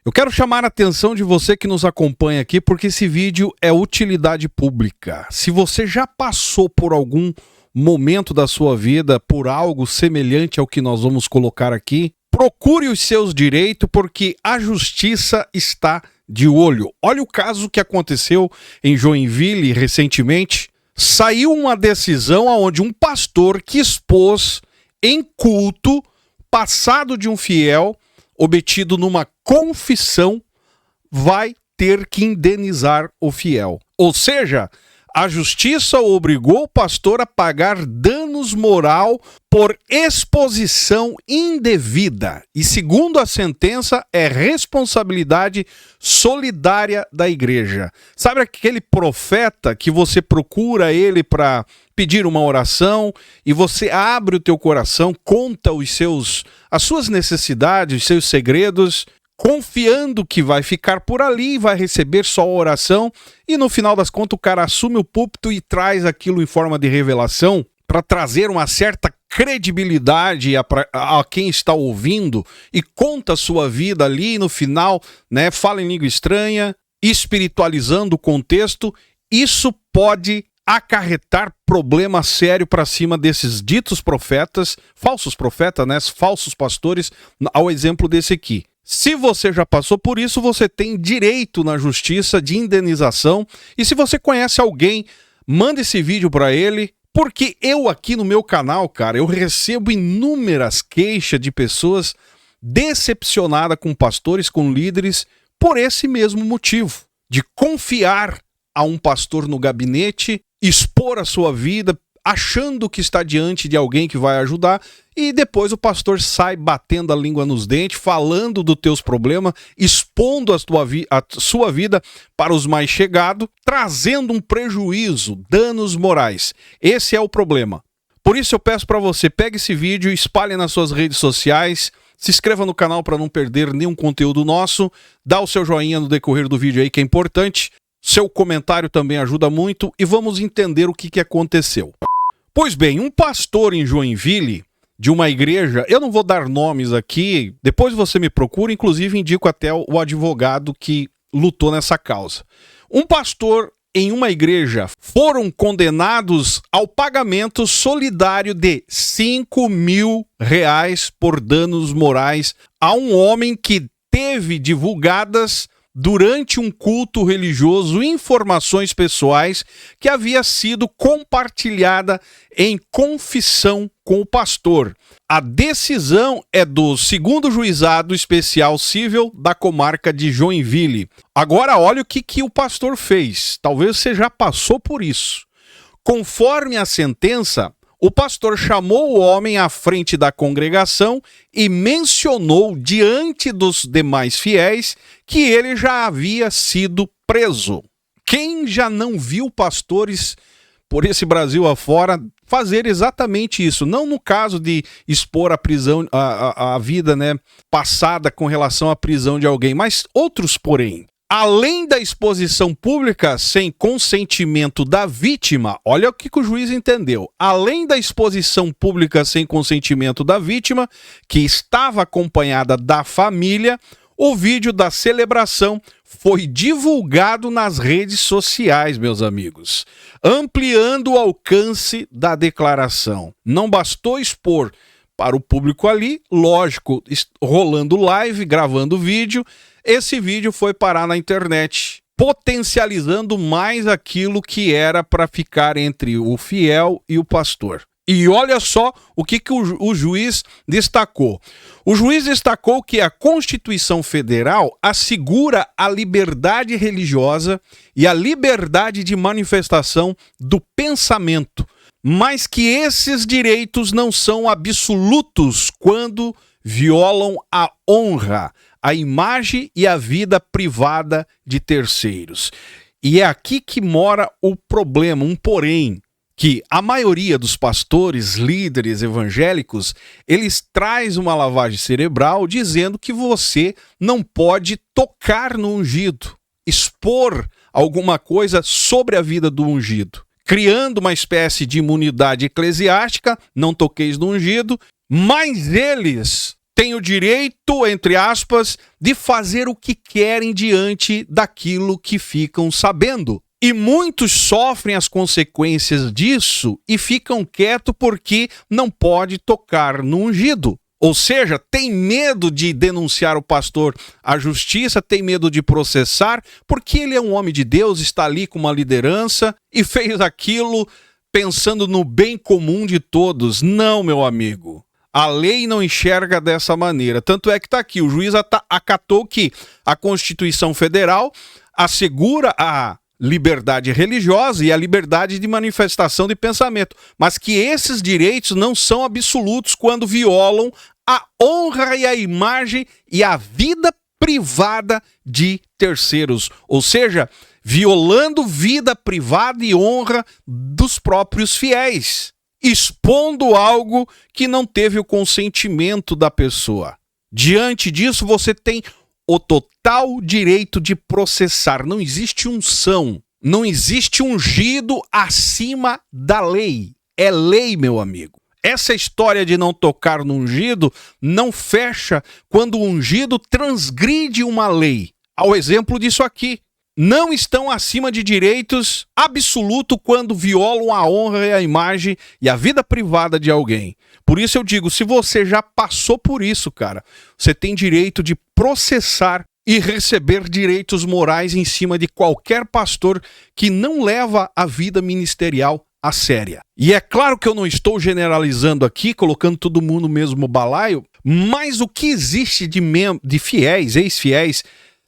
Eu quero chamar a atenção de você que nos acompanha aqui, porque esse vídeo é utilidade pública. Se você já passou por algum momento da sua vida por algo semelhante ao que nós vamos colocar aqui, procure os seus direitos, porque a justiça está de olho. Olha o caso que aconteceu em Joinville recentemente. Saiu uma decisão onde um pastor que expôs em culto passado de um fiel obtido numa confissão vai ter que indenizar o fiel. Ou seja, a justiça obrigou o pastor a pagar danos moral por exposição indevida. E segundo a sentença, é responsabilidade solidária da igreja. Sabe aquele profeta que você procura ele para pedir uma oração e você abre o teu coração, conta as suas necessidades, os seus segredos, confiando que vai ficar por ali e vai receber só a oração, e no final das contas o cara assume o púlpito e traz aquilo em forma de revelação para trazer uma certa credibilidade a quem está ouvindo e conta a sua vida ali e no final, né, fala em língua estranha, espiritualizando o contexto. Isso pode acarretar problema sério para cima desses ditos profetas, falsos profetas, né, falsos pastores, ao exemplo desse aqui. Se você já passou por isso, você tem direito na justiça de indenização. E se você conhece alguém, manda esse vídeo para ele, porque eu aqui no meu canal, cara, eu recebo inúmeras queixas de pessoas decepcionadas com pastores, com líderes, por esse mesmo motivo, de confiar a um pastor no gabinete, expor a sua vida, achando que está diante de alguém que vai ajudar, e depois o pastor sai batendo a língua nos dentes, falando dos teus problemas, expondo a sua vida para os mais chegados, trazendo um prejuízo, danos morais. Esse é o problema. Por isso eu peço para você, pegue esse vídeo, espalhe nas suas redes sociais, se inscreva no canal para não perder nenhum conteúdo nosso, dá o seu joinha no decorrer do vídeo aí que é importante, seu comentário também ajuda muito e vamos entender o que aconteceu. Pois bem, um pastor em Joinville, de uma igreja, eu não vou dar nomes aqui, depois você me procura, inclusive indico até o advogado que lutou nessa causa. Um pastor em uma igreja foram condenados ao pagamento solidário de R$5.000 por danos morais a um homem que teve divulgadas durante um culto religioso informações pessoais que havia sido compartilhada em confissão com o pastor. A decisão é do 2º Juizado Especial Civil da comarca de Joinville. Agora olha o que o pastor fez. Talvez você já passou por isso. Conforme a sentença, o pastor chamou o homem à frente da congregação e mencionou diante dos demais fiéis que ele já havia sido preso. Quem já não viu pastores por esse Brasil afora fazer exatamente isso? Não no caso de expor a prisão, a vida, né, passada com relação à prisão de alguém, mas outros, porém. Além da exposição pública sem consentimento da vítima, olha o que o juiz entendeu. Além da exposição pública sem consentimento da vítima, que estava acompanhada da família, o vídeo da celebração foi divulgado nas redes sociais, meus amigos, ampliando o alcance da declaração. Não bastou expor para o público ali, lógico, rolando live, gravando vídeo, esse vídeo foi parar na internet, potencializando mais aquilo que era para ficar entre o fiel e o pastor. E olha só o que o juiz destacou. O juiz destacou que a Constituição Federal assegura a liberdade religiosa e a liberdade de manifestação do pensamento, mas que esses direitos não são absolutos quando violam a honra, a imagem e a vida privada de terceiros. E é aqui que mora o problema, um porém, que a maioria dos pastores, líderes evangélicos, eles trazem uma lavagem cerebral dizendo que você não pode tocar no ungido, expor alguma coisa sobre a vida do ungido, criando uma espécie de imunidade eclesiástica, não toqueis no ungido, mas eles têm o direito, entre aspas, de fazer o que querem diante daquilo que ficam sabendo. E muitos sofrem as consequências disso e ficam quietos porque não pode tocar no ungido. Ou seja, tem medo de denunciar o pastor à justiça, tem medo de processar, porque ele é um homem de Deus, está ali com uma liderança e fez aquilo pensando no bem comum de todos. Não, meu amigo. A lei não enxerga dessa maneira. Tanto é que está aqui, o juiz acatou que a Constituição Federal assegura a liberdade religiosa e a liberdade de manifestação de pensamento, mas que esses direitos não são absolutos quando violam a honra e a imagem e a vida privada de terceiros, ou seja, violando vida privada e honra dos próprios fiéis, expondo algo que não teve o consentimento da pessoa. Diante disso, você tem o total direito de processar. Não existe unção, não existe ungido acima da lei. É lei, meu amigo. Essa história de não tocar no ungido não fecha quando o ungido transgride uma lei. Ao exemplo disso aqui. Não estão acima de direitos absolutos quando violam a honra e a imagem e a vida privada de alguém. Por isso eu digo, se você já passou por isso, cara, você tem direito de processar e receber direitos morais em cima de qualquer pastor que não leva a vida ministerial a séria. E é claro que eu não estou generalizando aqui, colocando todo mundo no mesmo balaio, mas o que existe de fiéis, ex-fiéis,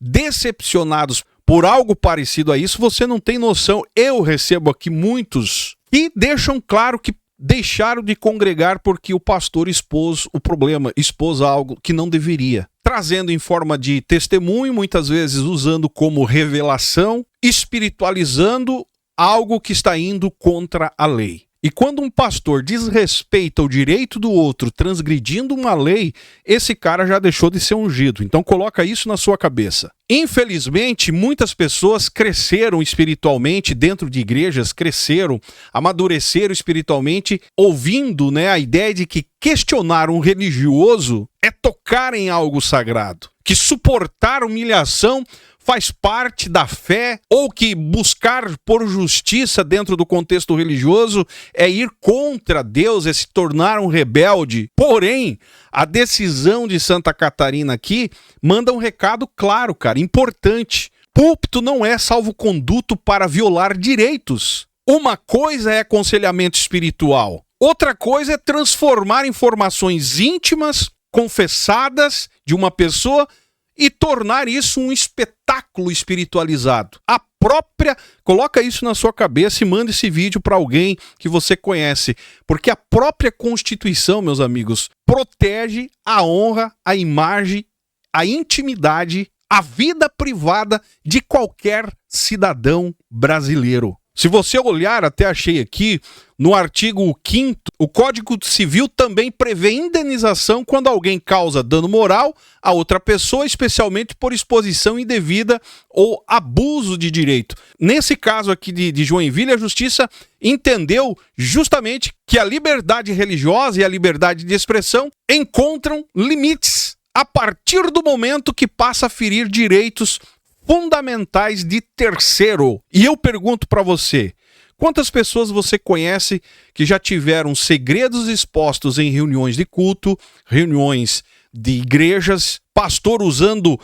decepcionados por algo parecido a isso, você não tem noção. Eu recebo aqui muitos que deixam claro que deixaram de congregar porque o pastor expôs o problema, expôs algo que não deveria. Trazendo em forma de testemunho, muitas vezes usando como revelação, espiritualizando algo que está indo contra a lei. E quando um pastor desrespeita o direito do outro, transgredindo uma lei, esse cara já deixou de ser ungido. Então coloca isso na sua cabeça. Infelizmente, muitas pessoas cresceram espiritualmente dentro de igrejas, cresceram, amadureceram espiritualmente, ouvindo, a ideia de que questionar um religioso é tocar em algo sagrado, que suportar humilhação faz parte da fé, ou que buscar por justiça dentro do contexto religioso é ir contra Deus, é se tornar um rebelde. Porém, a decisão de Santa Catarina aqui manda um recado claro, cara, importante. Púlpito não é salvo-conduto para violar direitos. Uma coisa é aconselhamento espiritual, outra coisa é transformar informações íntimas, confessadas de uma pessoa e tornar isso um espetáculo espiritualizado. Coloca isso na sua cabeça e manda esse vídeo para alguém que você conhece, porque a própria Constituição, meus amigos, protege a honra, a imagem, a intimidade, a vida privada de qualquer cidadão brasileiro. Se você olhar, até achei aqui, no artigo 5º, o Código Civil também prevê indenização quando alguém causa dano moral a outra pessoa, especialmente por exposição indevida ou abuso de direito. Nesse caso aqui de Joinville, a Justiça entendeu justamente que a liberdade religiosa e a liberdade de expressão encontram limites a partir do momento que passa a ferir direitos fundamentais de terceiro. E eu pergunto para você, quantas pessoas você conhece que já tiveram segredos expostos em reuniões de culto, reuniões de igrejas, pastor usando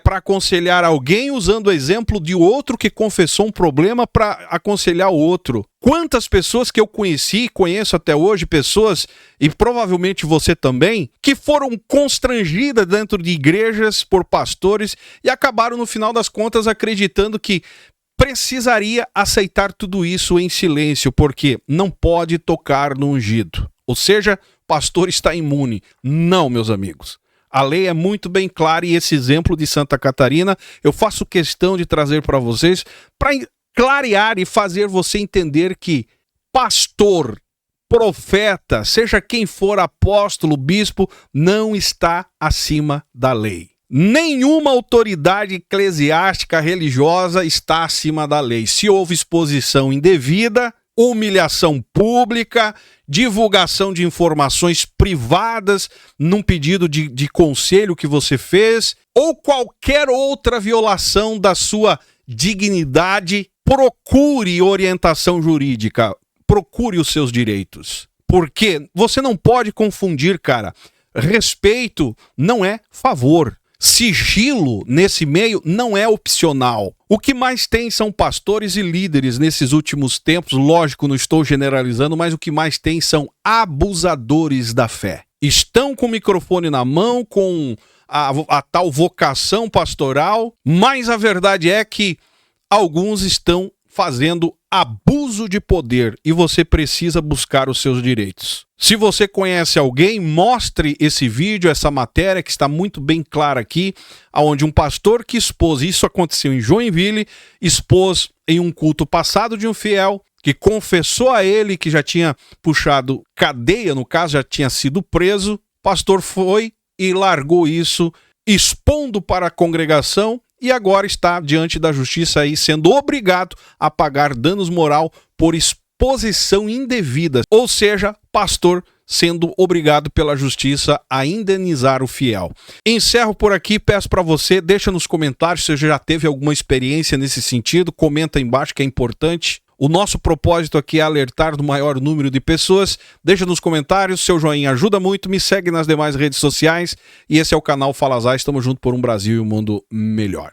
para aconselhar alguém, usando o exemplo de outro que confessou um problema para aconselhar o outro? Quantas pessoas que eu conheci, conheço até hoje, pessoas, e provavelmente você também, que foram constrangidas dentro de igrejas por pastores e acabaram, no final das contas, acreditando que precisaria aceitar tudo isso em silêncio, porque não pode tocar no ungido. Ou seja, o pastor está imune. Não, meus amigos. A lei é muito bem clara e esse exemplo de Santa Catarina eu faço questão de trazer para vocês para clarear e fazer você entender que pastor, profeta, seja quem for, apóstolo, bispo, não está acima da lei. Nenhuma autoridade eclesiástica religiosa está acima da lei. Se houve exposição indevida, humilhação pública, divulgação de informações privadas num pedido de conselho que você fez, ou qualquer outra violação da sua dignidade, procure orientação jurídica, procure os seus direitos. Porque você não pode confundir, cara. Respeito não é favor. Sigilo nesse meio não é opcional. O que mais tem são pastores e líderes nesses últimos tempos. Lógico, não estou generalizando, mas o que mais tem são abusadores da fé. Estão com o microfone na mão, com a tal vocação pastoral, mas a verdade é que alguns estão fazendo abuso de poder e você precisa buscar os seus direitos. Se você conhece alguém, mostre esse vídeo, essa matéria que está muito bem clara aqui, onde um pastor que expôs, isso aconteceu em Joinville, expôs em um culto passado de um fiel que confessou a ele que já tinha puxado cadeia, no caso já tinha sido preso, o pastor foi e largou isso, expondo para a congregação, e agora está diante da justiça aí sendo obrigado a pagar danos moral por exposição indevida. Ou seja, pastor sendo obrigado pela justiça a indenizar o fiel. Encerro por aqui, peço para você, deixa nos comentários se você já teve alguma experiência nesse sentido, comenta aí embaixo que é importante. O nosso propósito aqui é alertar do maior número de pessoas. Deixa nos comentários, seu joinha ajuda muito, me segue nas demais redes sociais. E esse é o canal Fala Zay, estamos juntos por um Brasil e um mundo melhor.